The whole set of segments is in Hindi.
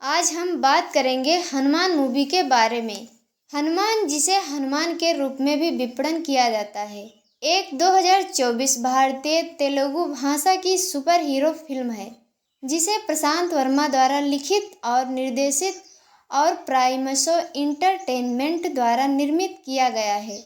आज हम बात करेंगे हनुमान मूवी के बारे में। हनुमान, जिसे हनुमान के रूप में भी विपणन किया जाता है, एक 2024 भारतीय तेलुगु भाषा की सुपर हीरो फिल्म है जिसे प्रशांत वर्मा द्वारा लिखित और निर्देशित और प्राइमसो इंटरटेनमेंट द्वारा निर्मित किया गया है।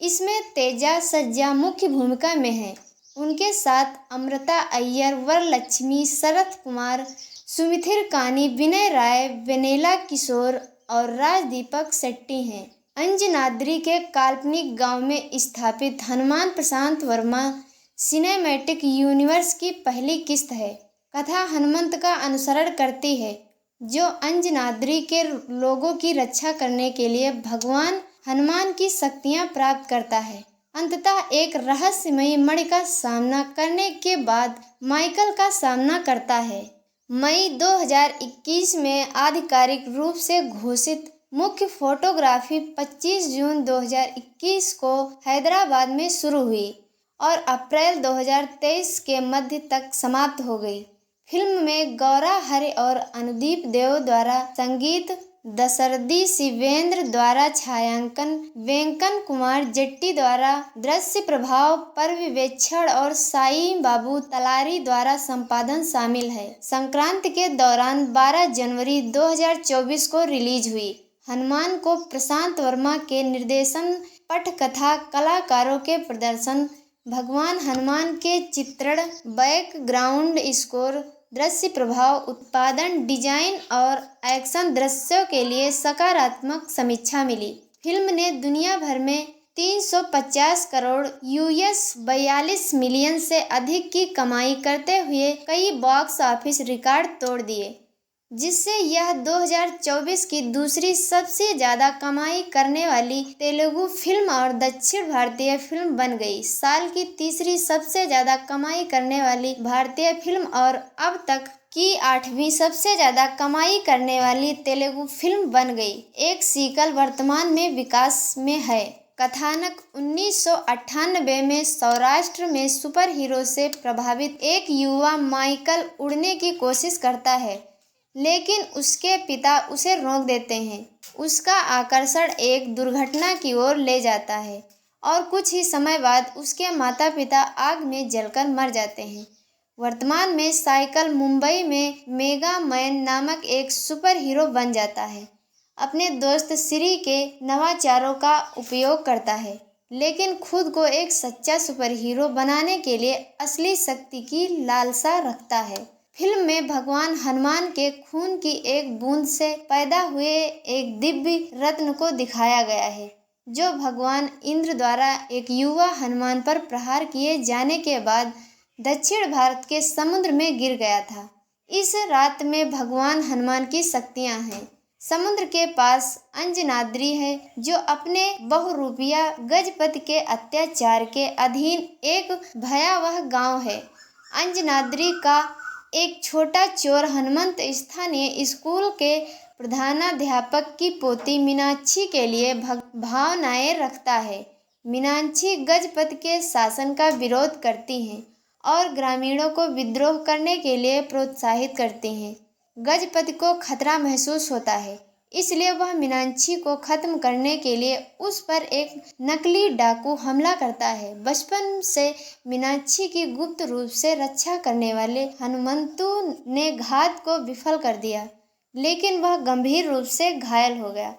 इसमें तेजा सज्जा मुख्य भूमिका में है। उनके साथ अमृता अय्यर, वरलक्ष्मी, शरत कुमार, सुमिथिर कानी, विनय राय, वेनेला किशोर और राजदीपक शेट्टी हैं। अंजनाद्री के काल्पनिक गांव में स्थापित हनुमान प्रशांत वर्मा सिनेमैटिक यूनिवर्स की पहली किस्त है। कथा हनुमंत का अनुसरण करती है, जो अंजनाद्री के लोगों की रक्षा करने के लिए भगवान हनुमान की शक्तियां प्राप्त करता है। अंततः एक रहस्यमयी मणि का सामना करने के बाद माइकल का सामना करता है। मई 2021 में आधिकारिक रूप से घोषित मुख्य फोटोग्राफी 25 जून 2021 को हैदराबाद में शुरू हुई और अप्रैल 2023 के मध्य तक समाप्त हो गई। फिल्म में गौरा हरे और अनुदीप देव द्वारा संगीत, दशरथी शिवेंद्र द्वारा छायांकन, वेंकन कुमार जेट्टी द्वारा दृश्य प्रभाव पर्यवेक्षण और साई बाबू तलारी द्वारा संपादन शामिल है। संक्रांति के दौरान 12 जनवरी 2024 को रिलीज हुई। हनुमान को प्रशांत वर्मा के निर्देशन, पटकथा, कलाकारों के प्रदर्शन, भगवान हनुमान के चित्रण, बैकग्राउंड स्कोर, दृश्य प्रभाव, उत्पादन डिजाइन और एक्शन दृश्यों के लिए सकारात्मक समीक्षा मिली। फिल्म ने दुनिया भर में 350 करोड़ यूएस 42 मिलियन से अधिक की कमाई करते हुए कई बॉक्स ऑफिस रिकॉर्ड तोड़ दिए, जिससे यह 2024 की दूसरी सबसे ज़्यादा कमाई करने वाली तेलुगु फिल्म और दक्षिण भारतीय फिल्म बन गई। साल की तीसरी सबसे ज़्यादा कमाई करने वाली भारतीय फिल्म और अब तक की 8वीं सबसे ज़्यादा कमाई करने वाली तेलुगु फिल्म बन गई। एक सीक्वल वर्तमान में विकास में है। कथानक 1998 में सौराष्ट्र में सुपर हीरो से प्रभावित एक युवा माइकल उड़ने की कोशिश करता है, लेकिन उसके पिता उसे रोक देते हैं। उसका आकर्षण एक दुर्घटना की ओर ले जाता है और कुछ ही समय बाद उसके माता पिता आग में जलकर मर जाते हैं। वर्तमान में साइकिल मुंबई में मेगा मैन नामक एक सुपर हीरो बन जाता है। अपने दोस्त श्री के नवाचारों का उपयोग करता है, लेकिन खुद को एक सच्चा सुपर हीरो बनाने के लिए असली शक्ति की लालसा रखता है। फिल्म में भगवान हनुमान के खून की एक बूंद से पैदा हुए एक दिव्य रत्न को दिखाया गया है, जो भगवान इंद्र द्वारा एक युवा हनुमान पर प्रहार किए जाने के बाद दक्षिण भारत के समुद्र में गिर गया था। इस रात में भगवान हनुमान की शक्तियां हैं। समुद्र के पास अंजनाद्री है, जो अपने बहुरूपिया गजपति के अत्याचार के अधीन एक भयावह गांव है। अंजनाद्री का एक छोटा चोर हनुमंत स्थानीय स्कूल के प्रधानाध्यापक की पोती मीनाक्षी के लिए भावनाएं रखता है। मीनाक्षी गजपति के शासन का विरोध करती हैं और ग्रामीणों को विद्रोह करने के लिए प्रोत्साहित करती हैं। गजपति को खतरा महसूस होता है, इसलिए वह मीनाक्षी को खत्म करने के लिए उस पर एक नकली डाकू हमला करता है। बचपन से मीनाक्षी की गुप्त रूप से रक्षा करने वाले हनुमंतु ने घात को विफल कर दिया, लेकिन वह गंभीर रूप से घायल हो गया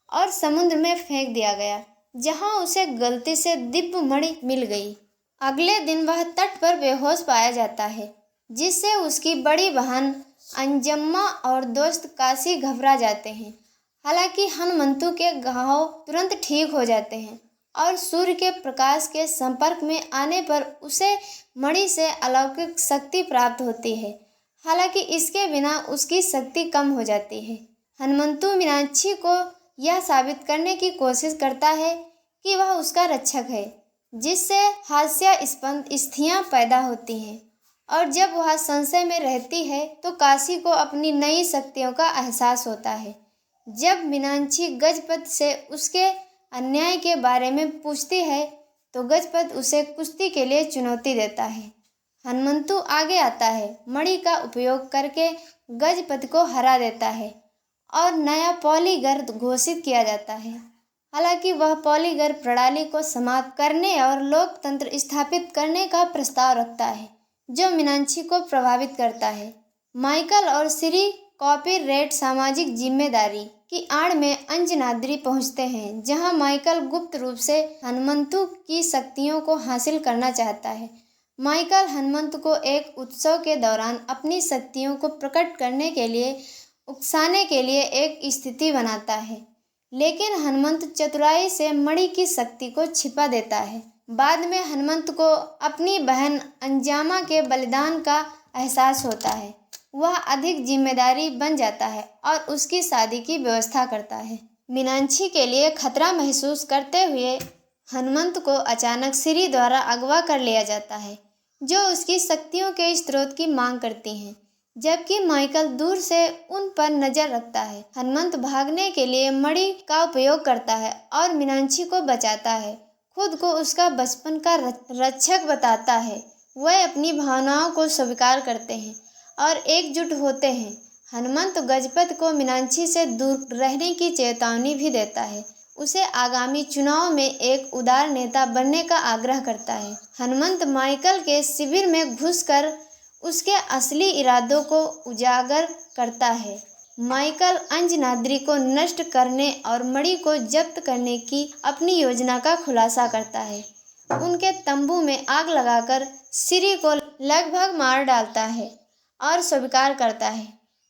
और समुद्र में फेंक दिया गया, जहां उसे गलती से दिव्य मणि मिल गई। अगले दिन वह तट पर बेहोश पाया जाता है, जिससे उसकी बड़ी बहन अंजम्मा और दोस्त काशी घबरा जाते हैं। हालांकि हनुमंतु के घाव तुरंत ठीक हो जाते हैं और सूर्य के प्रकाश के संपर्क में आने पर उसे मणि से अलौकिक शक्ति प्राप्त होती है। हालांकि इसके बिना उसकी शक्ति कम हो जाती है। हनुमंतु मीनाक्षी को यह साबित करने की कोशिश करता है कि वह उसका रक्षक है, जिससे हास्यास्पद स्थितियां पैदा होती हैं। और जब वह संशय में रहती है तो काशी को अपनी नई शक्तियों का एहसास होता है। जब मीनाक्षी गजपति से उसके अन्याय के बारे में पूछती है तो गजपति उसे कुश्ती के लिए चुनौती देता है। हनुमंतु आगे आता है, मणि का उपयोग करके गजपति को हरा देता है और नया पॉलीगर घोषित किया जाता है। हालांकि वह पॉलीगर प्रणाली को समाप्त करने और लोकतंत्र स्थापित करने का प्रस्ताव रखता है, जो मीनाक्षी को प्रभावित करता है। माइकल और श्री कॉपीराइट सामाजिक जिम्मेदारी की आड़ में अंजनाद्री पहुंचते हैं, जहां माइकल गुप्त रूप से हनुमंतु की शक्तियों को हासिल करना चाहता है। माइकल हनुमंतु को एक उत्सव के दौरान अपनी शक्तियों को प्रकट करने के लिए उकसाने के लिए एक स्थिति बनाता है, लेकिन हनुमंत चतुराई से मणि की शक्ति को छिपा देता है। बाद में हनुमंत को अपनी बहन अंजम्मा के बलिदान का एहसास होता है। वह अधिक जिम्मेदारी बन जाता है और उसकी शादी की व्यवस्था करता है। मीनाक्षी के लिए खतरा महसूस करते हुए हनुमंत को अचानक श्री द्वारा अगवा कर लिया जाता है, जो उसकी शक्तियों के स्रोत की मांग करती हैं, जबकि माइकल दूर से उन पर नजर रखता है। हनुमंत भागने के लिए मणि का उपयोग करता है और मीनाक्षी को बचाता है, खुद को उसका बचपन का रक्षक बताता है। वह अपनी भावनाओं को स्वीकार करते हैं और एकजुट होते हैं। हनुमंत गजपति को मीनाक्षी से दूर रहने की चेतावनी भी देता है। उसे आगामी चुनाव में एक उदार नेता बनने का आग्रह करता है। हनुमंत माइकल के शिविर में घुसकर उसके असली इरादों को उजागर करता है। माइकल अंजनाद्री को नष्ट करने और मणि को जब्त करने की अपनी योजना का खुलासा करता है। उनके तंबू में आग लगाकर श्री को लगभग मार डालता है और स्वीकार करता है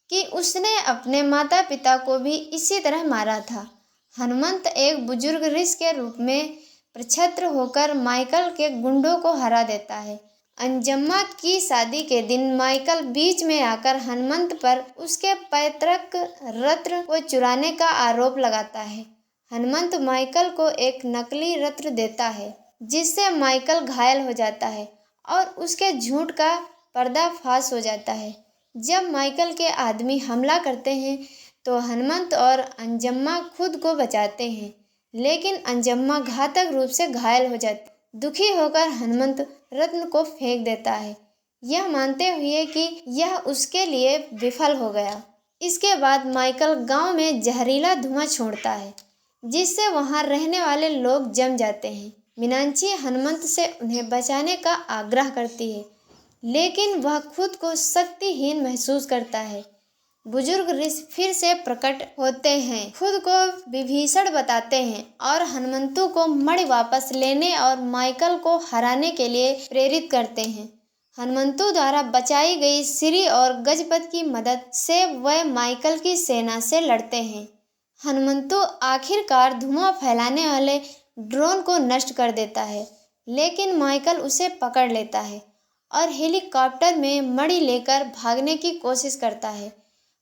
कि उसने अपने माता पिता को भी इसी तरह मारा था। हनुमंत एक बुजुर्ग ऋषि के रूप में प्रछत्र होकर माइकल के गुंडों को हरा देता है। अंजम्मा की शादी के दिन माइकल बीच में आकर हनुमंत पर उसके पैतृक रत्न को चुराने का आरोप लगाता है। हनुमंत माइकल को एक नकली रत्न देता है, जिससे माइकल घायल हो जाता है और उसके झूठ का पर्दाफाश हो जाता है। जब माइकल के आदमी हमला करते हैं तो हनुमंत और अंजम्मा खुद को बचाते हैं, लेकिन अंजम्मा घातक रूप से घायल हो जाती है। दुखी होकर हनुमंत रत्न को फेंक देता है, यह मानते हुए कि यह उसके लिए विफल हो गया। इसके बाद माइकल गांव में जहरीला धुआं छोड़ता है, जिससे वहां रहने वाले लोग जम जाते हैं। मीनाक्षी हनुमंत से उन्हें बचाने का आग्रह करती है, लेकिन वह खुद को शक्तिहीन महसूस करता है। बुजुर्ग ऋषि फिर से प्रकट होते हैं, खुद को विभीषण बताते हैं और हनुमंतु को मणि वापस लेने और माइकल को हराने के लिए प्रेरित करते हैं। हनुमंतु द्वारा बचाई गई श्री और गजपति की मदद से वह माइकल की सेना से लड़ते हैं। हनुमंतु आखिरकार धुआं फैलाने वाले ड्रोन को नष्ट कर देता है, लेकिन माइकल उसे पकड़ लेता है और हेलीकॉप्टर में मणि लेकर भागने की कोशिश करता है।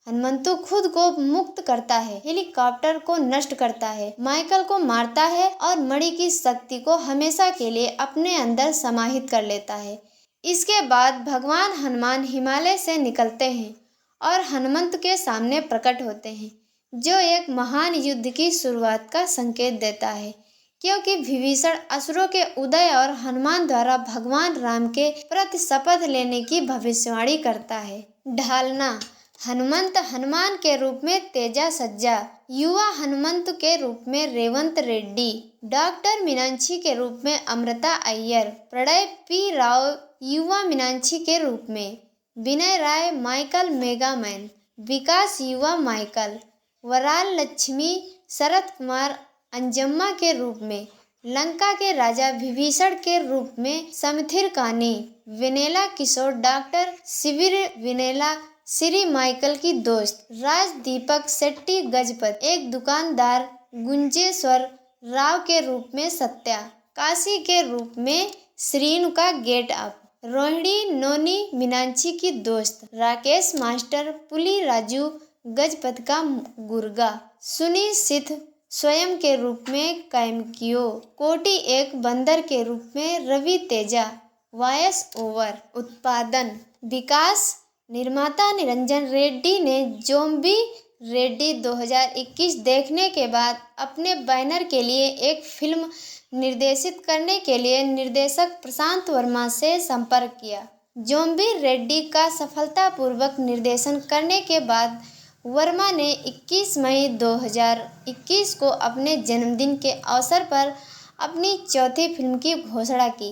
हनुमंतु खुद को मुक्त करता है, हेलीकॉप्टर को नष्ट करता है, माइकल को मारता है और मणि की शक्ति को हमेशा के लिए अपने अंदर समाहित कर लेता है। इसके बाद भगवान हनुमान हिमालय से निकलते हैं और हनुमंत के सामने प्रकट होते हैं, जो एक महान युद्ध की शुरुआत का संकेत देता है, क्योंकि विभीषण असुरों के उदय और हनुमान द्वारा भगवान राम के प्रति शपथ लेने की भविष्यवाणी करता है। ढालना: हनुमंत हनुमान के रूप में तेजा सज्जा, युवा हनुमंत के रूप में रेवंत रेड्डी, डॉक्टर मीनाक्षी के रूप में अमृता अय्यर, प्रणय पी राव युवा मीनाक्षी के रूप में, विनय राय माइकल मेगामैन, विकास युवा माइकल, वराल लक्ष्मी शरद कुमार अंजम्मा के रूप में, लंका के राजा विभीषण के रूप में समथिर कानी, विनेला किशोर डॉक्टर शिविर विनेला श्री माइकल की दोस्त, राज दीपक शेट्टी गजपति, एक दुकानदार गुंजेश्वर राव के रूप में सत्या, काशी के रूप में श्रीनु का गेट अप, रोहिणी नोनी मीनाक्षी की दोस्त, राकेश मास्टर पुली राजू गजपति का गुर्गा, सुनी सिद्ध स्वयं के रूप में कैमकियो, कोटी एक बंदर के रूप में रवि तेजा, वॉयस ओवर। उत्पादन विकास निर्माता निरंजन रेड्डी ने ज़ॉम्बी रेड्डी 2021 देखने के बाद अपने बैनर के लिए एक फिल्म निर्देशित करने के लिए निर्देशक प्रशांत वर्मा से संपर्क किया। जोम्बी रेड्डी का सफलतापूर्वक निर्देशन करने के बाद वर्मा ने 21 मई 2021 को अपने जन्मदिन के अवसर पर अपनी चौथी फिल्म की घोषणा की।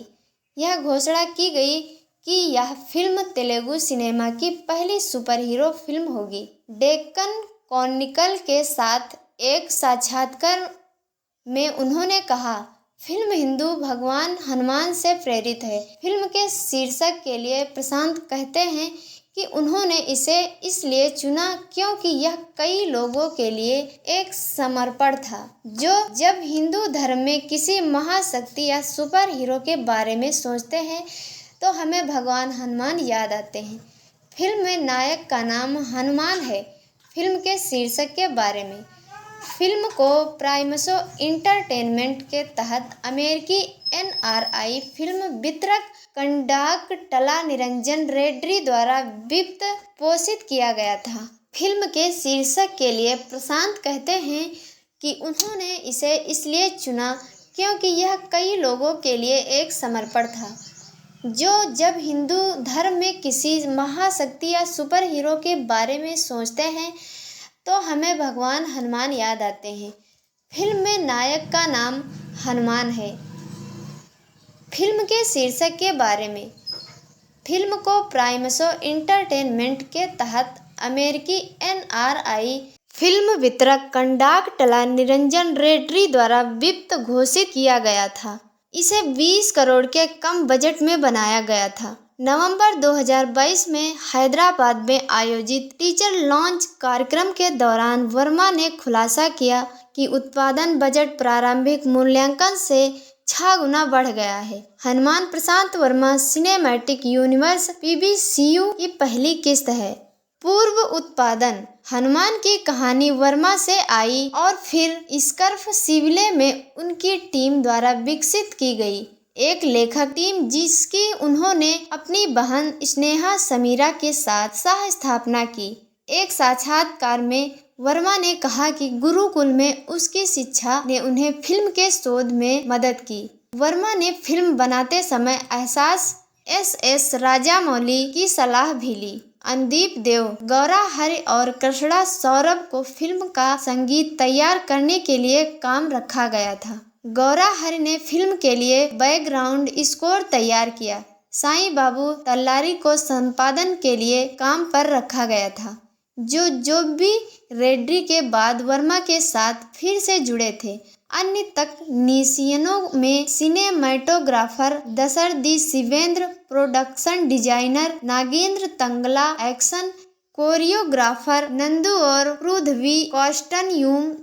यह घोषणा की गई कि यह फिल्म तेलुगु सिनेमा की पहली सुपर हीरो फिल्म होगी। डेक्कन क्रॉनिकल के साथ एक साक्षात्कार में उन्होंने कहा, फिल्म हिंदू भगवान हनुमान से प्रेरित है। फिल्म के शीर्षक के लिए प्रशांत कहते हैं कि उन्होंने इसे इसलिए चुना क्योंकि यह कई लोगों के लिए एक समर्पण था, जो जब हिंदू धर्म में किसी महाशक्ति या सुपर हीरो के बारे में सोचते हैं तो हमें भगवान हनुमान याद आते हैं। फिल्म में नायक का नाम हनुमान है। फिल्म के शीर्षक के बारे में, फिल्म को प्राइमसो इंटरटेनमेंट के तहत अमेरिकी NRI फिल्म वितरक कंडाकटला निरंजन रेड्डी द्वारा वित्त पोषित किया गया था। फिल्म के शीर्षक के लिए प्रशांत कहते हैं कि उन्होंने इसे इसलिए चुना क्योंकि यह कई लोगों के लिए एक समर्पण था, जो जब हिंदू धर्म में किसी महाशक्ति या सुपर हीरो के बारे में सोचते हैं तो हमें भगवान हनुमान याद आते हैं। फिल्म में नायक का नाम हनुमान है। फिल्म के शीर्षक के बारे में, फिल्म को प्राइमसो इंटरटेनमेंट के तहत अमेरिकी NRI फिल्म वितरक कंडाकटला निरंजन रेड्डी द्वारा वित्त घोषित किया गया था। इसे 20 करोड़ के कम बजट में बनाया गया था। नवंबर 2022 में हैदराबाद में आयोजित टीजर लॉन्च कार्यक्रम के दौरान वर्मा ने खुलासा किया कि उत्पादन बजट प्रारंभिक मूल्यांकन से 6 गुना बढ़ गया है। हनुमान प्रशांत वर्मा सिनेमैटिक यूनिवर्स PBCU की पहली किस्त है। पूर्व उत्पादन, हनुमान की कहानी वर्मा से आई और फिर स्कर्फ सिविले में उनकी टीम द्वारा विकसित की गई, एक लेखक टीम जिसकी उन्होंने अपनी बहन स्नेहा समीरा के साथ सह स्थापना की। एक साक्षात्कार में वर्मा ने कहा कि गुरुकुल में उसकी शिक्षा ने उन्हें फिल्म के शोध में मदद की। वर्मा ने फिल्म बनाते समय एहसास SS राजामौली की सलाह भी ली। अनुदीप देव, गौरा हरि और कृष्णा सौरभ को फिल्म का संगीत तैयार करने के लिए काम रखा गया था। गौरा हरि ने फिल्म के लिए बैकग्राउंड स्कोर तैयार किया। साईं बाबू तल्लारी को संपादन के लिए काम पर रखा गया था, जो जोम्बी रेड्डी के बाद वर्मा के साथ फिर से जुड़े थे। अन्य तकनीशियनों में cinematographer Dasharathi Shivendra, production designer Nagendra Tangla, action choreographer Nandu और पृथ्वी, कॉस्ट्यूम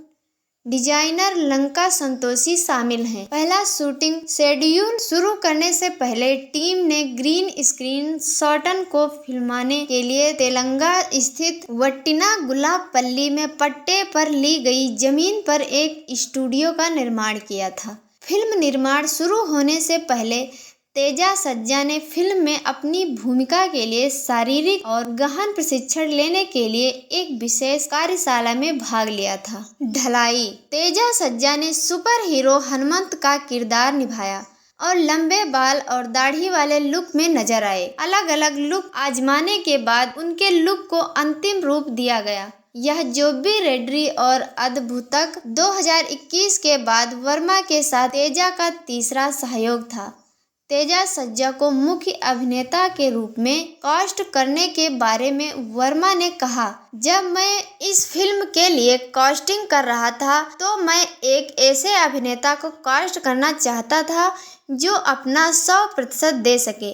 डिजाइनर लंका संतोषी शामिल हैं। पहला शूटिंग शेड्यूल शुरू करने से पहले टीम ने ग्रीन स्क्रीन शॉटन को फिल्माने के लिए तेलंगाना स्थित वट्टिनागुलापल्ली में पट्टे पर ली गई जमीन पर एक स्टूडियो का निर्माण किया था। फिल्म निर्माण शुरू होने से पहले तेजा सज्जा ने फिल्म में अपनी भूमिका के लिए शारीरिक और गहन प्रशिक्षण लेने के लिए एक विशेष कार्यशाला में भाग लिया था। ढलाई, तेजा सज्जा ने सुपर हीरो हनुमंत का किरदार निभाया और लंबे बाल और दाढ़ी वाले लुक में नजर आए। अलग अलग लुक आजमाने के बाद उनके लुक को अंतिम रूप दिया गया। यह जोम्बी रेड्डी और अद्भुतक 2021 के बाद वर्मा के साथ तेजा का तीसरा सहयोग था। तेजा सज्जा को मुख्य अभिनेता के रूप में कास्ट करने के बारे में वर्मा ने कहा, जब मैं इस फिल्म के लिए कास्टिंग कर रहा था तो मैं एक ऐसे अभिनेता को कास्ट करना चाहता था जो अपना 100% दे सके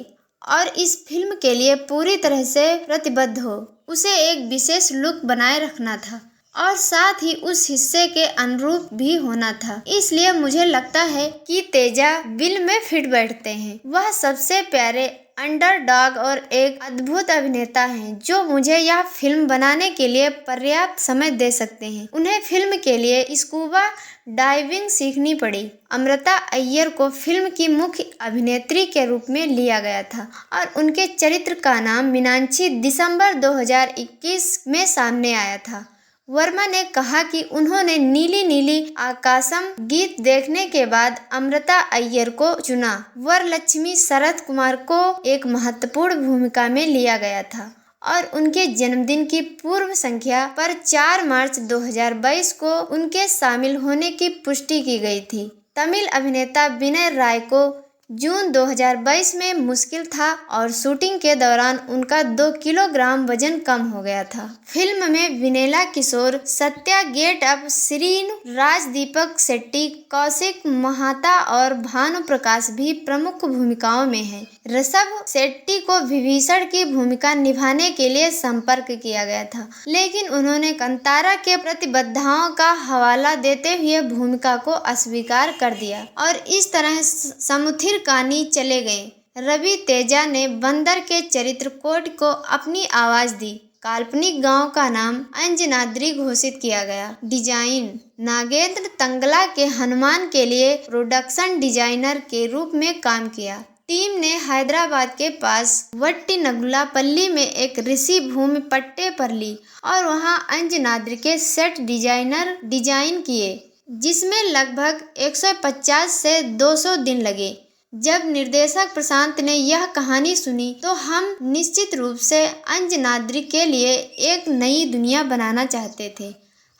और इस फिल्म के लिए पूरी तरह से प्रतिबद्ध हो। उसे एक विशेष लुक बनाए रखना था और साथ ही उस हिस्से के अनुरूप भी होना था। इसलिए मुझे लगता है कि तेजा बिल में फिट बैठते हैं। वह सबसे प्यारे अंडरडॉग और एक अद्भुत अभिनेता हैं जो मुझे यह फिल्म बनाने के लिए पर्याप्त समय दे सकते हैं। उन्हें फिल्म के लिए स्कूबा डाइविंग सीखनी पड़ी। अमृता अय्यर को फिल्म की मुख्य अभिनेत्री के रूप में लिया गया था और उनके चरित्र का नाम मीनाक्षी दिसंबर 2021 में सामने आया था। वर्मा ने कहा कि उन्होंने नीली नीली आकाशम गीत देखने के बाद अमृता अय्यर को चुना। वरलक्ष्मी शरत कुमार को एक महत्वपूर्ण भूमिका में लिया गया था और उनके जन्मदिन की पूर्व संख्या पर 4 मार्च 2022 को उनके शामिल होने की पुष्टि की गई थी। तमिल अभिनेता विनय राय को जून 2022 में मुश्किल था और शूटिंग के दौरान उनका 2 किलोग्राम वजन कम हो गया था। फिल्म में वेनेला किशोर, सत्या गेट अप, श्रीनु, राज, दीपक शेट्टी, कौशिक महाता और भानु प्रकाश भी प्रमुख भूमिकाओं में हैं। ऋषभ शेट्टी को विभीषण की भूमिका निभाने के लिए संपर्क किया गया था, लेकिन उन्होंने कंतारा के प्रतिबद्धताओं का हवाला देते हुए भूमिका को अस्वीकार कर दिया और इस तरह समुथिर कहानी चले गए। रवि तेजा ने बंदर के चरित्र कोट को अपनी आवाज दी। काल्पनिक गांव का नाम अंजनाद्री घोषित किया गया। डिजाइन नागेंद्र तंगला के हनुमान के लिए प्रोडक्शन डिजाइनर के रूप में काम किया। टीम ने हैदराबाद के पास वट्टिनगुलापल्ली में एक ऋषि भूमि पट्टे पर ली और वहां अंजनाद्री के सेट डिजाइन किए, जिसमें लगभग 150 से 200 दिन लगे। जब निर्देशक प्रशांत ने यह कहानी सुनी तो हम निश्चित रूप से अंजनाद्री के लिए एक नई दुनिया बनाना चाहते थे।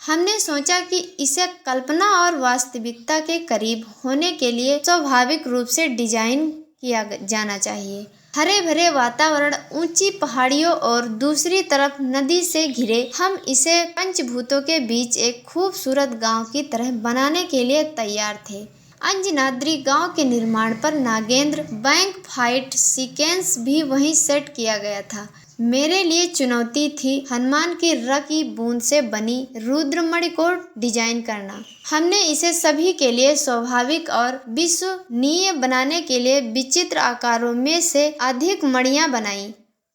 हमने सोचा कि इसे कल्पना और वास्तविकता के करीब होने के लिए स्वाभाविक रूप से डिजाइन किया जाना चाहिए। हरे भरे वातावरण, ऊंची पहाड़ियों और दूसरी तरफ नदी से घिरे, हम इसे पंचभूतों के बीच एक खूबसूरत गांव की तरह बनाने के लिए तैयार थे। अंजनाद्री गांव के निर्माण पर नागेंद्र बैंक फाइट सीक्वेंस भी वहीं सेट किया गया था। मेरे लिए चुनौती थी हनुमान की र की बूंद से बनी रुद्रमणि को डिजाइन करना। हमने इसे सभी के लिए स्वाभाविक और विश्वसनीय बनाने के लिए विचित्र आकारों में से अधिक मणियां बनाई।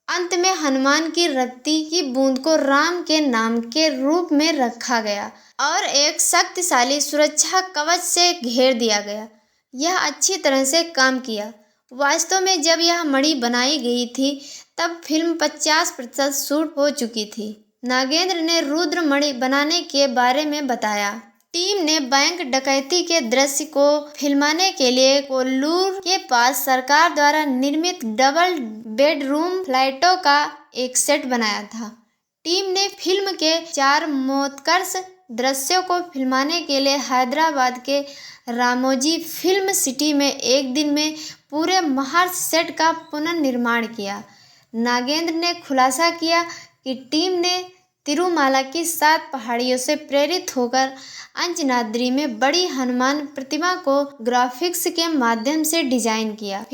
अंत में हनुमान की रत्ती की बूंद को राम के नाम के रूप में रखा गया और एक शक्तिशाली सुरक्षा कवच से घेर दिया गया। यह अच्छी तरह से काम किया। वास्तव में जब यह मणि बनाई गई थी तब फिल्म 50% शूट हो चुकी थी। नागेंद्र ने रुद्रमणि बनाने के बारे में बताया। टीम ने बैंक डकैती के दृश्य को फिल्माने के लिए कोल्लूर के पास सरकार द्वारा निर्मित डबल बेडरूम फ्लैटों का एक सेट बनाया था। टीम ने फिल्म के 4 मोत्कर्ष दृश्यों को फिल्माने के लिए हैदराबाद के रामोजी फिल्म सिटी में एक दिन में पूरे महर्ष सेट का पुनर्निर्माण किया। नागेंद्र ने खुलासा किया कि टीम ने तिरुमाला की 7 पहाड़ियों से प्रेरित होकर अंजनाद्री में बड़ी हनुमान प्रतिमा को ग्राफिक्स के माध्यम से डिजाइन किया।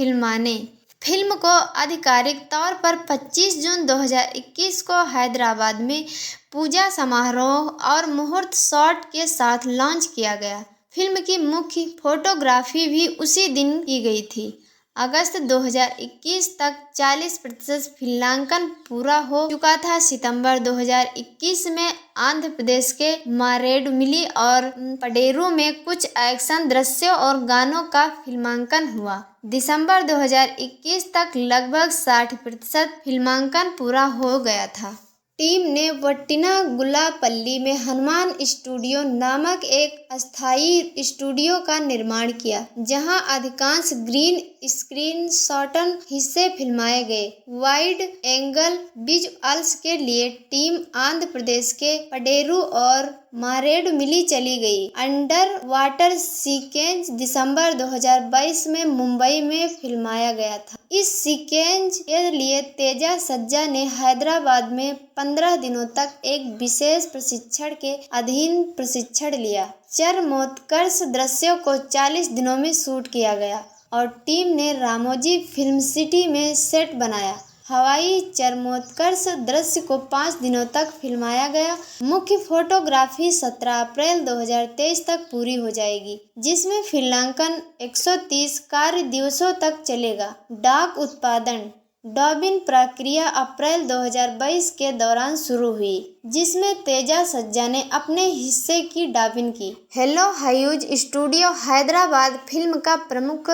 फिल्म को आधिकारिक तौर पर 25 जून 2021 को हैदराबाद में पूजा समारोह और मुहूर्त शॉट के साथ लॉन्च किया गया। फिल्म की मुख्य फोटोग्राफी भी उसी दिन की गई थी। अगस्त 2021 तक 40% फिल्मांकन पूरा हो चुका था। सितंबर 2021 में आंध्र प्रदेश के मारेडमिली और पडेरू में कुछ एक्शन दृश्यों और गानों का फिल्मांकन हुआ। दिसंबर 2021 तक लगभग 60% फिल्मांकन पूरा हो गया था। टीम ने वट्टिनागुलापल्ली में हनुमान स्टूडियो नामक एक अस्थायी स्टूडियो का निर्माण किया, जहां अधिकांश ग्रीन स्क्रीन शॉटन हिस्से फिल्माए गए। वाइड एंगल विजुअल्स के लिए टीम आंध्र प्रदेश के पडेरू और मारेडमिली चली गई। अंडर वाटर सीक्वेंस दिसंबर 2022 में मुंबई में फिल्माया गया था। इस सीक्वेंस के लिए तेजा सज्जा ने हैदराबाद में 15 दिनों तक एक विशेष प्रशिक्षण के अधीन प्रशिक्षण लिया। चरमोत्कर्ष दृश्यों को 40 दिनों में शूट किया गया और टीम ने रामोजी फिल्म सिटी में सेट बनाया। हवाई चरमोत्कर्ष दृश्य को 5 दिनों तक फिल्माया गया। मुख्य फोटोग्राफी 17 अप्रैल 2023 तक पूरी हो जाएगी, जिसमें फिल्मांकन 130 कार्य दिवसों तक चलेगा। डाक उत्पादन डबिंग प्रक्रिया अप्रैल 2022 के दौरान शुरू हुई, जिसमें तेजा सज्जा ने अपने हिस्से की डबिंग की। हेलो हाइयूज स्टूडियो हैदराबाद फिल्म का प्रमुख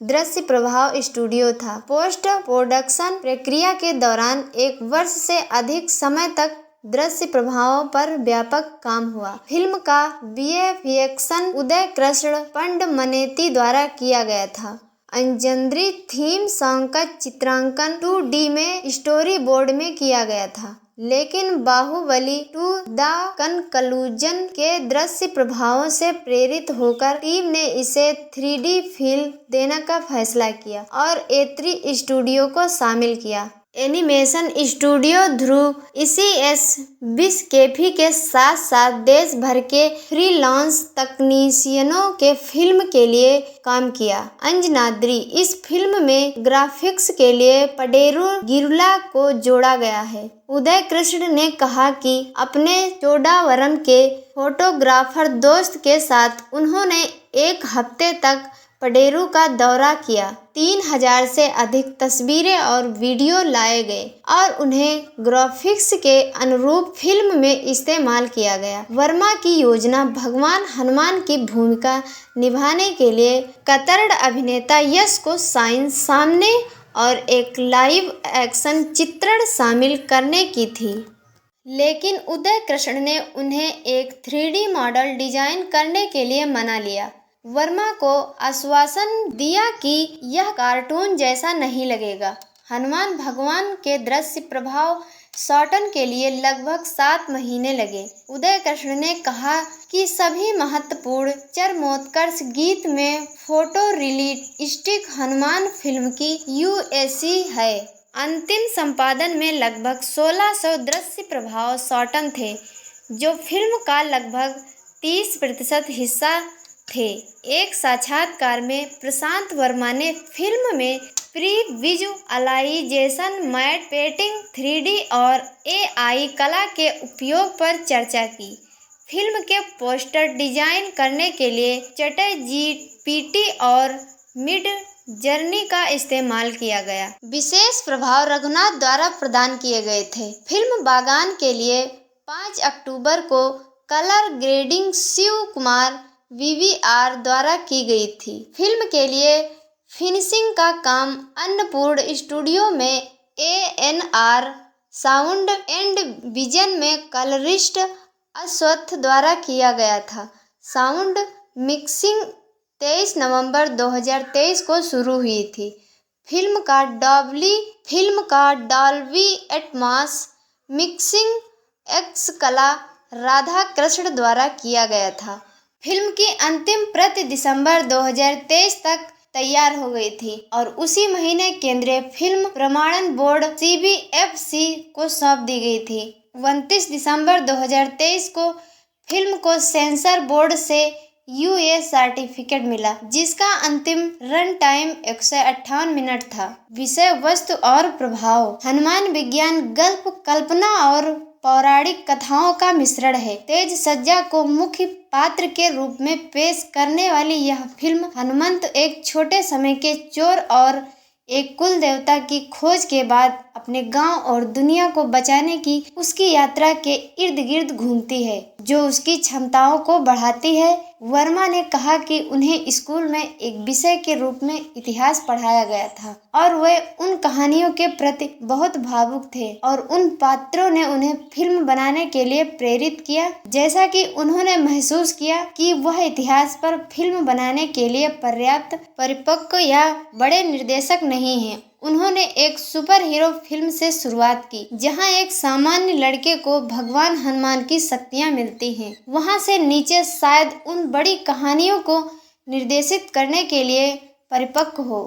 दृश्य प्रभाव स्टूडियो था। पोस्ट प्रोडक्शन प्रक्रिया के दौरान 1 वर्ष से अधिक समय तक दृश्य प्रभावों पर व्यापक काम हुआ। फिल्म का VFX उदय कृष्ण पंडमनेती द्वारा किया गया था। अंजनद्री थीम सॉन्ग का चित्रांकन 2D में स्टोरी बोर्ड में किया गया था, लेकिन बाहुबली 2 द कनक्लूजन के दृश्य प्रभावों से प्रेरित होकर टीम ने इसे 3D फील देने का फैसला किया और A3 स्टूडियो को शामिल किया। एनिमेशन स्टूडियो ध्रुव इसी S20 कैफी के साथ साथ देश भर के फ्रीलांस तकनीशियनों के फिल्म के लिए काम किया। अंजनाद्री इस फिल्म में ग्राफिक्स के लिए पडेरू गिरुला को जोड़ा गया है। उदय कृष्ण ने कहा कि अपने चोडावरम के फोटोग्राफर दोस्त के साथ उन्होंने एक हफ्ते तक पडेरू का दौरा किया। 3000 से अधिक तस्वीरें और वीडियो लाए गए और उन्हें ग्राफिक्स के अनुरूप फिल्म में इस्तेमाल किया गया। वर्मा की योजना भगवान हनुमान की भूमिका निभाने के लिए कतर्ड अभिनेता यश को सामने और एक लाइव एक्शन चित्रण शामिल करने की थी, लेकिन उदय कृष्ण ने उन्हें एक 3D मॉडल डिजाइन करने के लिए मना लिया। वर्मा को आश्वासन दिया कि यह कार्टून जैसा नहीं लगेगा। हनुमान भगवान के दृश्य प्रभाव शॉटन के लिए लगभग 7 महीने लगे। उदय कृष्ण ने कहा कि सभी महत्वपूर्ण चरमोत्कर्ष गीत में फोटो रियलिस्टिक हनुमान फिल्म की USC है। अंतिम संपादन में लगभग 1600 दृश्य प्रभाव शॉटन थे, जो फिल्म का लगभग 30% हिस्सा थे। एक साक्षात्कार में प्रशांत वर्मा ने फिल्म में प्री-विजुअलाइजेशन, मैट पेंटिंग, 3D और AI कला के उपयोग पर चर्चा की। फिल्म के पोस्टर डिजाइन करने के लिए ChatGPT और मिड जर्नी का इस्तेमाल किया गया। विशेष प्रभाव रघुनाथ द्वारा प्रदान किए गए थे। फिल्म बागान के लिए 5 अक्टूबर को colour grading Shiv Kumar VVR द्वारा की गई थी। फिल्म के लिए फिनिशिंग का काम अन्नपूर्ण स्टूडियो में ANR साउंड एंड विजन में कलरिस्ट अश्वत्थ द्वारा किया गया था। साउंड मिक्सिंग 23 नवंबर 2023 को शुरू हुई थी। फिल्म का डॉल्बी एटमॉस मिक्सिंग एक्स कला राधा कृष्ण द्वारा किया गया था। फिल्म की अंतिम प्रति दिसंबर 2023 तक तैयार हो गई थी और उसी महीने केंद्रीय फिल्म प्रमाणन बोर्ड CBFC को सौंप दी गई थी। 29 दिसंबर 2023 को फिल्म को सेंसर बोर्ड से UA सर्टिफिकेट मिला, जिसका अंतिम रन टाइम 158 मिनट था। विषय वस्तु और प्रभाव। हनुमान विज्ञान, गल्प, कल्पना और पौराणिक कथाओं का मिश्रण है। तेज सज्जा को मुख्य पात्र के रूप में पेश करने वाली यह फिल्म हनुमंत एक छोटे समय के चोर और एक कुल देवता की खोज के बाद अपने गांव और दुनिया को बचाने की उसकी यात्रा के इर्द गिर्द घूमती है, जो उसकी क्षमताओं को बढ़ाती है। वर्मा ने कहा कि उन्हें स्कूल में एक विषय के रूप में इतिहास पढ़ाया गया था और वे उन कहानियों के प्रति बहुत भावुक थे और उन पात्रों ने उन्हें फिल्म बनाने के लिए प्रेरित किया। जैसा कि उन्होंने महसूस किया कि वह इतिहास पर फिल्म बनाने के लिए पर्याप्त परिपक्व या बड़े निर्देशक नहीं हैं। उन्होंने एक सुपर हीरो फिल्म से शुरुआत की, जहां एक सामान्य लड़के को भगवान हनुमान की शक्तियां मिलती हैं। वहां से नीचे शायद उन बड़ी कहानियों को निर्देशित करने के लिए परिपक्व हो।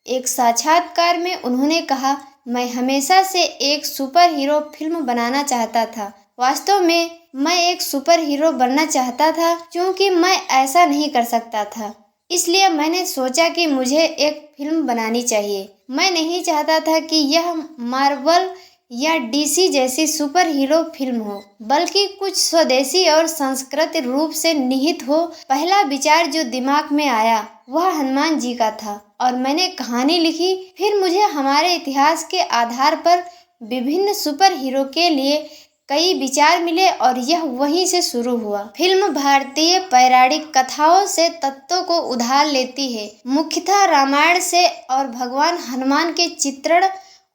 एक साक्षात्कार में उन्होंने कहा, मैं हमेशा से एक सुपर हीरो फिल्म बनाना चाहता था। वास्तव में मैं एक सुपर हीरो बनना चाहता था क्योंकि मैं ऐसा नहीं कर सकता था। इसलिए मैंने सोचा कि मुझे एक फिल्म बनानी चाहिए। मैं नहीं चाहता था कि यह मार्वल या DC जैसी सुपर हीरो फिल्म हो, बल्कि कुछ स्वदेशी और सांस्कृतिक रूप से निहित हो। पहला विचार जो दिमाग में आया वह हनुमान जी का था और मैंने कहानी लिखी। फिर मुझे हमारे इतिहास के आधार पर विभिन्न सुपर हीरो के लिए कई विचार मिले और यह वहीं से शुरू हुआ। फिल्म भारतीय पौराणिक कथाओं से तत्वों को उधार लेती है, मुख्यतः रामायण से, और भगवान हनुमान के चित्रण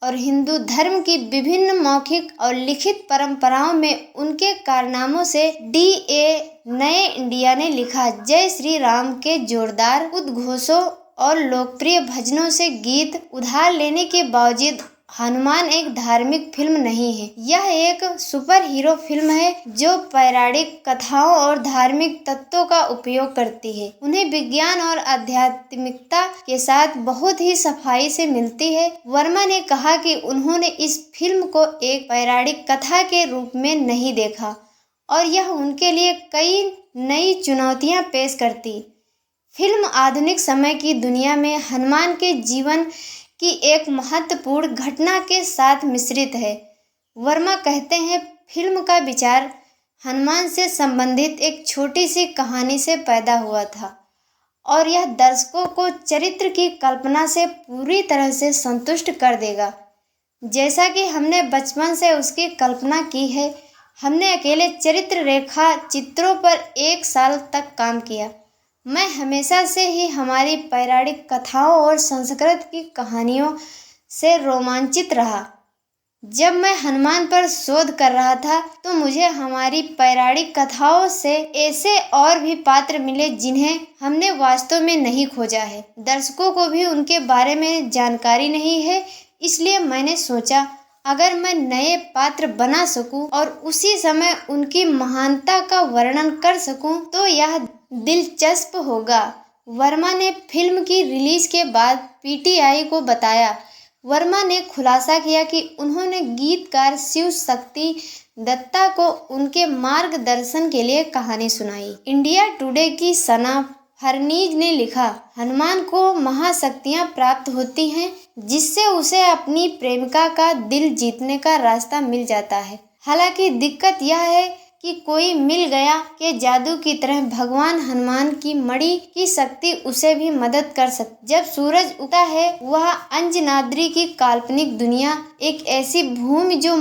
और हिंदू धर्म की विभिन्न मौखिक और लिखित परंपराओं में उनके कारनामों से डी.ए. नए इंडिया ने लिखा। जय श्री राम के जोरदार उद्घोषों और लोकप्रिय भजनों से गीत उधार लेने के बावजूद हनुमान एक धार्मिक फिल्म नहीं है। यह एक सुपर हीरो फिल्म है जो पौराणिक कथाओं और धार्मिक तत्वों का उपयोग करती है। उन्हें विज्ञान और आध्यात्मिकता के साथ बहुत ही सफाई से मिलती है। वर्मा ने कहा कि उन्होंने इस फिल्म को एक पौराणिक कथा के रूप में नहीं देखा और यह उनके लिए कई नई चुनौतियां पेश करती। फिल्म आधुनिक समय की दुनिया में हनुमान के जीवन की एक महत्वपूर्ण घटना के साथ मिश्रित है। वर्मा कहते हैं, फिल्म का विचार हनुमान से संबंधित एक छोटी सी कहानी से पैदा हुआ था और यह दर्शकों को चरित्र की कल्पना से पूरी तरह से संतुष्ट कर देगा। जैसा कि हमने बचपन से उसकी कल्पना की है, हमने अकेले चरित्र रेखा चित्रों पर 1 साल तक काम किया। मैं हमेशा से ही हमारी पौराणिक कथाओं और संस्कृत की कहानियों से रोमांचित रहा। जब मैं हनुमान पर शोध कर रहा था तो मुझे हमारी पौराणिक कथाओं से ऐसे और भी पात्र मिले जिन्हें हमने वास्तव में नहीं खोजा है। दर्शकों को भी उनके बारे में जानकारी नहीं है, इसलिए मैंने सोचा अगर मैं नए पात्र बना सकूं और उसी समय उनकी महानता का वर्णन कर सकूं तो यह दिलचस्प होगा। वर्मा ने फिल्म की रिलीज के बाद पीटीआई को बताया। वर्मा ने खुलासा किया कि उन्होंने गीतकार शिव शक्ति दत्ता को उनके मार्गदर्शन के लिए कहानी सुनाई। इंडिया टुडे की सना फरनीज ने लिखा, हनुमान को महाशक्तियाँ प्राप्त होती हैं जिससे उसे अपनी प्रेमिका का दिल जीतने का रास्ता मिल जाता है। हालांकि दिक्कत यह है कि कोई मिल गया के जादू की तरह भगवान हनुमान की मणि की शक्ति उसे भी मदद कर सकती। जब सूरज उगता है वह अंजनाद्री की काल्पनिक दुनिया एक ऐसी भूमि जो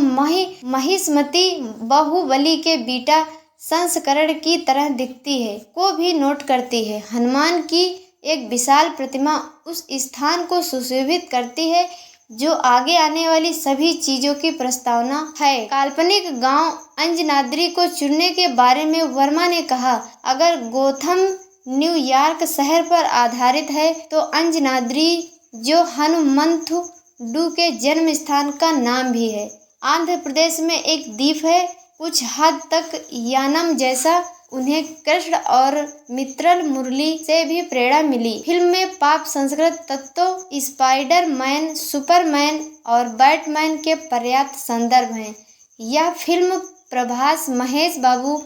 महिष्मती बाहुबली के बीटा संस्करण की तरह दिखती है को भी नोट करती है। हनुमान की एक विशाल प्रतिमा उस स्थान को सुशोभित करती है जो आगे आने वाली सभी चीजों की प्रस्तावना है। काल्पनिक गांव अंजनाद्री को चुनने के बारे में वर्मा ने कहा, अगर गोथम न्यूयॉर्क शहर पर आधारित है तो अंजनाद्री जो हनुमंथुडू के जन्म स्थान का नाम भी है, आंध्र प्रदेश में एक द्वीप है। कुछ हद तक यानम जैसा। उन्हें कृष्ण और मित्रल मुरली से भी प्रेरणा मिली। फिल्म में पाप संस्कृत तत्वों, स्पाइडर मैन, सुपरमैन और बैटमैन के पर्याप्त संदर्भ हैं। यह फिल्म प्रभास, महेश बाबू,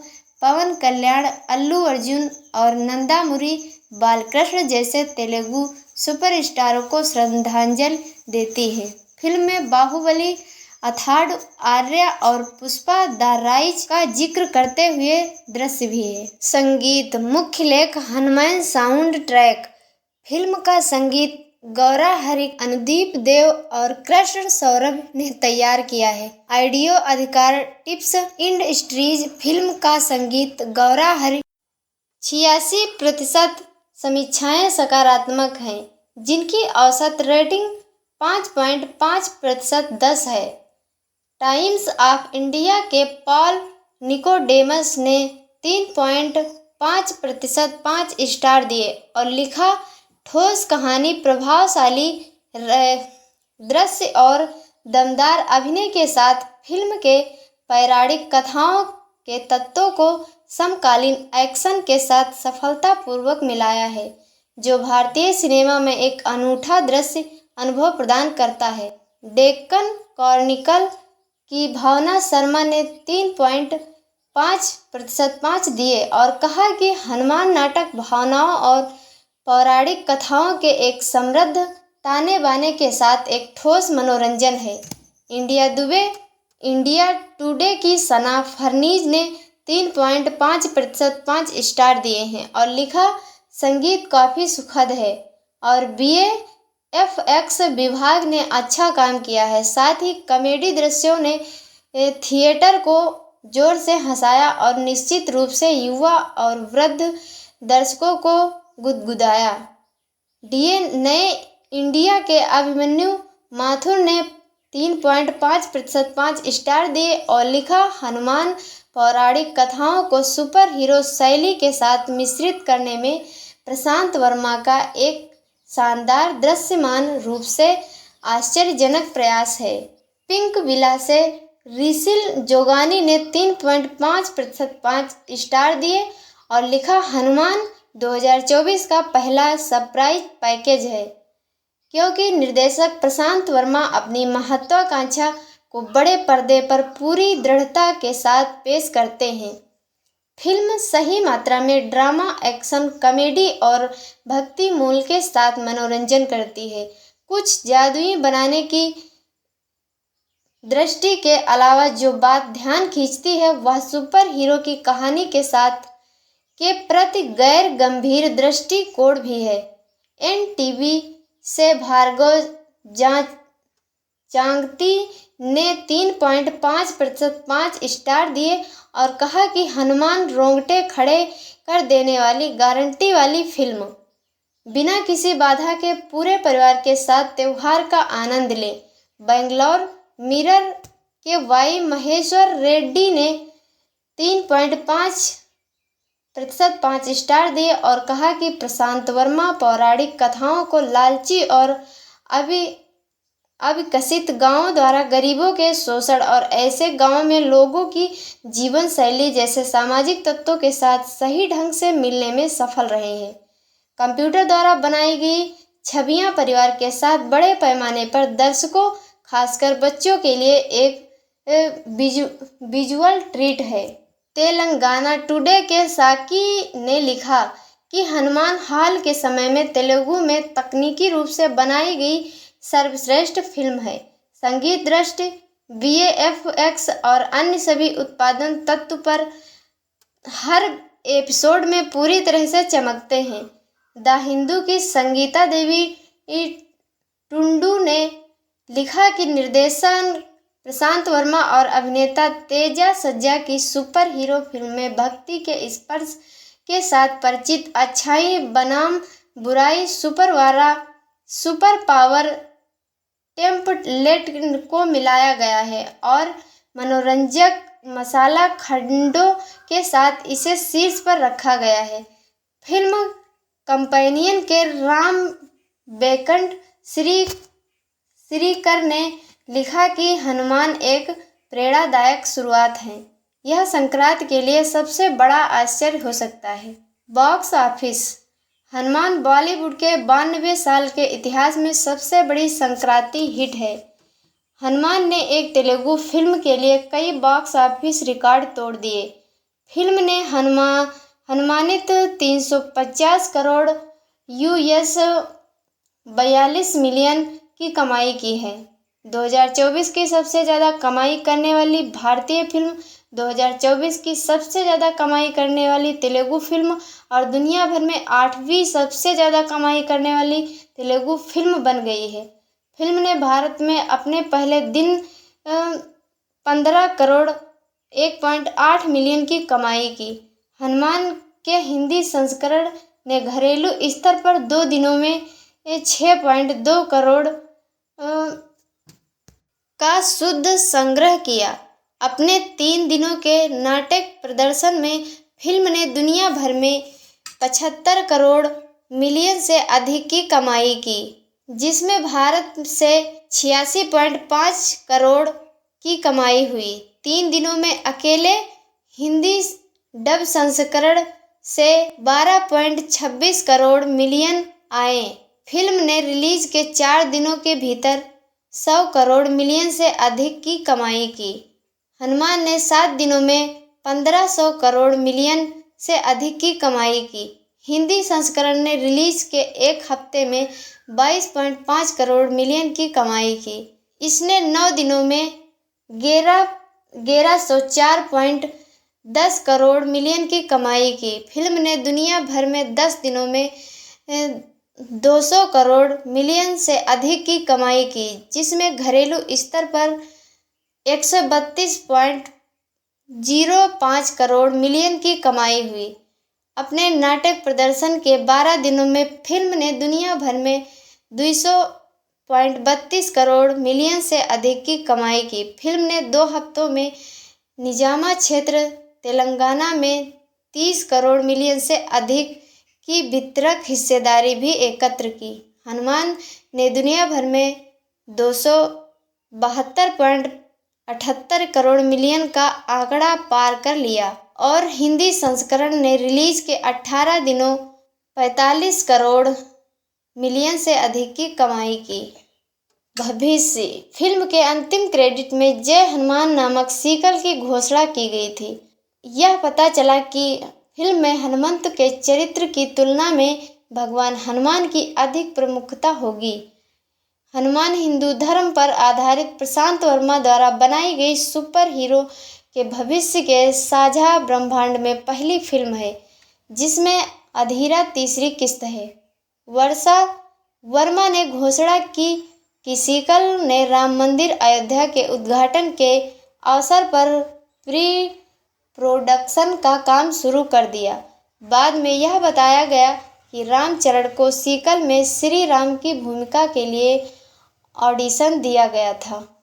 पवन कल्याण, अल्लू अर्जुन और नंदामुरी बालकृष्ण जैसे तेलुगु सुपरस्टारों को श्रद्धांजलि देती है। फिल्म में बाहुबली, अथाड़, आर्या और पुष्पा द राइज का जिक्र करते हुए दृश्य भी है। संगीत मुख्य लेख हनुमान साउंड ट्रैक। फिल्म का संगीत गौरा हरिक, अनुदीप देव और कृष्ण सौरभ ने तैयार किया है। ऑडियो अधिकार टिप्स इंडस्ट्रीज। फिल्म का संगीत गौरा हरिक। 86% समीक्षाएं सकारात्मक हैं, जिनकी औसत रेटिंग 5.5% 10 है। टाइम्स ऑफ इंडिया के पॉल निकोडेमस ने 3.5% 5 स्टार दिए और लिखा, ठोस कहानी, प्रभावशाली दृश्य और दमदार अभिनय के साथ फिल्म के पौराणिक कथाओं के तत्वों को समकालीन एक्शन के साथ सफलतापूर्वक मिलाया है, जो भारतीय सिनेमा में एक अनूठा दृश्य अनुभव प्रदान करता है। डेक्कन क्रॉनिकल की भावना शर्मा ने 3.5% 5 दिए और कहा कि हनुमान नाटक भावनाओं और पौराणिक कथाओं के एक समृद्ध ताने बाने के साथ एक ठोस मनोरंजन है। इंडिया टुडे की सना फरनीज ने 3.5% 5 स्टार दिए हैं और लिखा, संगीत काफ़ी सुखद है और VFX विभाग ने अच्छा काम किया है। साथ ही कॉमेडी दृश्यों ने थिएटर को जोर से हंसाया और निश्चित रूप से युवा और वृद्ध दर्शकों को गुदगुदाया। नए इंडिया के अभिमन्यु माथुर ने 3.5% 5 स्टार दिए और लिखा, हनुमान पौराणिक कथाओं को सुपर हीरो शैली के साथ मिश्रित करने में प्रशांत वर्मा का एक शानदार दृश्यमान रूप से आश्चर्यजनक प्रयास है। पिंक विला से रिसिल जोगानी ने 3.5% 5 स्टार दिए और लिखा, हनुमान 2024 का पहला सरप्राइज पैकेज है, क्योंकि निर्देशक प्रशांत वर्मा अपनी महत्वाकांक्षा को बड़े पर्दे पर पूरी दृढ़ता के साथ पेश करते हैं। फिल्म सही मात्रा में ड्रामा, एक्शन, कॉमेडी और भक्ति मूल के साथ मनोरंजन करती है। कुछ जादुई बनाने की दृष्टि के अलावा जो बात ध्यान खींचती है वह सुपर हीरो की कहानी के साथ के प्रति गैर गंभीर दृष्टिकोण भी है। एनटीवी से भार्गव चांगती ने 3.5% 5 स्टार दिए और कहा कि हनुमान रोंगटे खड़े कर देने वाली गारंटी वाली फिल्म। बिना किसी बाधा के पूरे परिवार के साथ त्योहार का आनंद लें। बेंगलोर मिरर के वाई महेश्वर रेड्डी ने 3.5% 5 स्टार दिए और कहा कि प्रशांत वर्मा पौराणिक कथाओं को लालची और अविकसित गांवों द्वारा गरीबों के शोषण और ऐसे गांवों में लोगों की जीवन शैली जैसे सामाजिक तत्वों के साथ सही ढंग से मिलने में सफल रहे हैं। कंप्यूटर द्वारा बनाई गई छवियां परिवार के साथ बड़े पैमाने पर दर्शकों, खासकर बच्चों के लिए एक विजुअल ट्रीट है। तेलंगाना टुडे के साकी ने लिखा कि हनुमान हाल के समय में तेलुगु में तकनीकी रूप से बनाई गई सर्वश्रेष्ठ फिल्म है। संगीत दृष्टि, VFX और अन्य सभी उत्पादन तत्व पर हर एपिसोड में पूरी तरह से चमकते हैं। द हिंदू की संगीता देवी टुंडू ने लिखा कि निर्देशन प्रशांत वर्मा और अभिनेता तेजा सज्जा की सुपर हीरो फिल्म में भक्ति के स्पर्श के साथ परिचित अच्छाई बनाम बुराई सुपर पावर टेम्पलेट को मिलाया गया है और मनोरंजक मसाला खंडों के साथ इसे शीर्ष पर रखा गया है। फिल्म कंपेनियन के राम बेकंठ श्रीकर ने लिखा कि हनुमान एक प्रेरणादायक शुरुआत है। यह संक्रांति के लिए सबसे बड़ा आश्चर्य हो सकता है। बॉक्स ऑफिस, हनुमान बॉलीवुड के 92 साल के इतिहास में सबसे बड़ी संक्रांति हिट है। हनुमान ने एक तेलुगु फिल्म के लिए कई बॉक्स ऑफिस रिकॉर्ड तोड़ दिए। फिल्म ने अनुमानित 350 करोड़ US 42 मिलियन की कमाई की है। 2024 की सबसे ज़्यादा कमाई करने वाली भारतीय फिल्म, 2024 की सबसे ज़्यादा कमाई करने वाली तेलुगु फिल्म और दुनिया भर में 8वीं सबसे ज़्यादा कमाई करने वाली तेलुगु फिल्म बन गई है। फिल्म ने भारत में अपने पहले दिन 15 करोड़ 1.8 मिलियन की कमाई की। हनुमान के हिंदी संस्करण ने घरेलू स्तर पर 2 दिनों में 6.2 करोड़ का शुद्ध संग्रह किया। अपने 3 दिनों के नाटक प्रदर्शन में फिल्म ने दुनिया भर में 75 करोड़ मिलियन से अधिक की कमाई की, जिसमें भारत से 86.5 करोड़ की कमाई हुई। 3 दिनों में अकेले हिंदी डब संस्करण से 12.26 करोड़ मिलियन आए। फिल्म ने रिलीज के 4 दिनों के भीतर 100 करोड़ मिलियन से अधिक की कमाई की। हनुमान ने 7 दिनों में 1500 करोड़ मिलियन से अधिक की कमाई की। हिंदी संस्करण ने रिलीज के 1 हफ्ते में 22.5 करोड़ मिलियन की कमाई की। इसने 9 दिनों में 1104.10 करोड़ मिलियन की कमाई की। फिल्म ने दुनिया भर में 10 दिनों में 200 करोड़ मिलियन से अधिक की कमाई की, जिसमें घरेलू स्तर पर 132.05 करोड़ मिलियन की कमाई हुई। अपने नाटक प्रदर्शन के 12 दिनों में फिल्म ने दुनिया भर में 1.32 करोड़ मिलियन से अधिक की कमाई की। फिल्म ने 2 हफ्तों में निजामा क्षेत्र तेलंगाना में 30 करोड़ मिलियन से अधिक की वितरक हिस्सेदारी भी एकत्र की। हनुमान ने दुनिया भर में 272.78 करोड़ मिलियन का आंकड़ा पार कर लिया और हिंदी संस्करण ने रिलीज के 18 दिनों 45 करोड़ मिलियन से अधिक की कमाई की। भविष्य फिल्म के अंतिम क्रेडिट में जय हनुमान नामक सीक्वल की घोषणा की गई थी। यह पता चला कि फिल्म में हनुमंत के चरित्र की तुलना में भगवान हनुमान की अधिक प्रमुखता होगी। हनुमान हिंदू धर्म पर आधारित प्रशांत वर्मा द्वारा बनाई गई सुपर हीरो के भविष्य के साझा ब्रह्मांड में पहली फिल्म है जिसमें अधीरा तीसरी किस्त है। वर्षा वर्मा ने घोषणा की कि सीक्वल ने राम मंदिर अयोध्या के उद्घाटन के अवसर पर प्री प्रोडक्शन का काम शुरू कर दिया। बाद में यह बताया गया कि रामचरण को सीक्वल में श्री राम की भूमिका के लिए ऑडिशन दिया गया था।